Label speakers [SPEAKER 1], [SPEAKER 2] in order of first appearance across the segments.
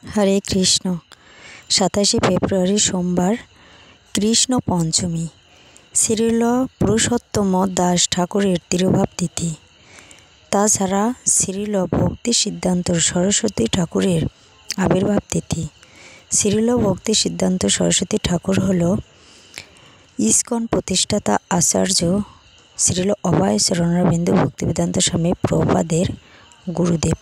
[SPEAKER 1] হরে কৃষ্ণ। 27শে ফেব্রুয়ারি সোমবার, কৃষ্ণ পঞ্চমী। শ্রীল পুরুষোত্তম দাস ঠাকুরের তিরোভাব তিথি। তাছাড়া শ্রীল ভক্তি সিদ্ধান্ত সরস্বতী ঠাকুরের আবির্ভাব তিথি। শ্রীল ভক্তি সিদ্ধান্ত সরস্বতী ঠাকুর হল ইস্কন প্রতিষ্ঠাতা আচার্য শ্রীল অভয় চরণারবিন্দু ভক্তিবেদান্ত স্বামী প্রভুপাদের গুরুদেব।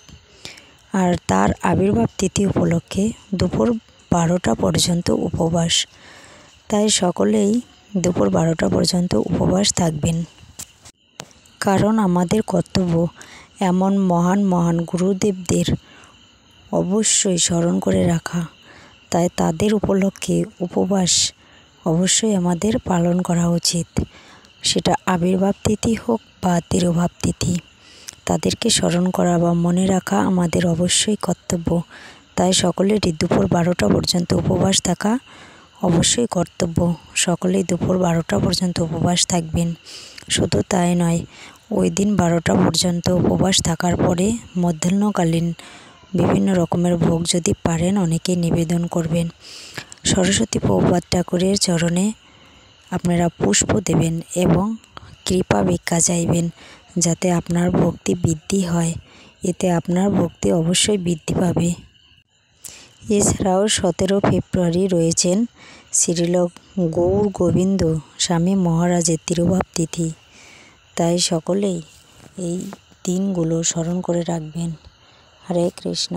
[SPEAKER 1] আর তার আবির্ভাব তিথি উপলক্ষে দুপুর 12টা পর্যন্ত উপবাস। তাই সকলেই দুপুর 12টা পর্যন্ত উপবাস থাকবেন, কারণ আমাদের কর্তব্য এমন মহান মহান গুরুদেবদের অবশ্যই স্মরণ করে রাখা। তাই তাদের উপলক্ষে উপবাস অবশ্যই আমাদের পালন করা উচিত, সেটা আবির্ভাব তিথি হোক বা তিরোভাব তিথি। তাদেরকে স্মরণ করা বা মনে রাখা আমাদের অবশ্যই কর্তব্য। তাই সকলেরই দুপুর 12টা পর্যন্ত উপবাস থাকা অবশ্যই কর্তব্য। সকলেই দুপুর 12টা পর্যন্ত উপবাস থাকবেন। শুধু তাই নয়, ওই দিন 12টা পর্যন্ত উপবাস থাকার পরে মধ্যাহ্নকালীন বিভিন্ন রকমের ভোগ যদি পারেন অনেকেই নিবেদন করবেন। সরস্বতী প্রভুপাদ ঠাকুরের চরণে আপনারা পুষ্প দেবেন এবং কৃপা ভিক্ষা চাইবেন, যাতে আপনার ভক্তি বৃদ্ধি হয়। এতে আপনার ভক্তি অবশ্যই বৃদ্ধি পাবে। এছাড়াও 17 ফেব্রুয়ারি রয়েছেন শ্রীল গৌর গোবিন্দ স্বামী মহারাজের তিরোভাব তিথি। তাই সকলেই এই দিনগুলো স্মরণ করে রাখবেন। হরে কৃষ্ণ।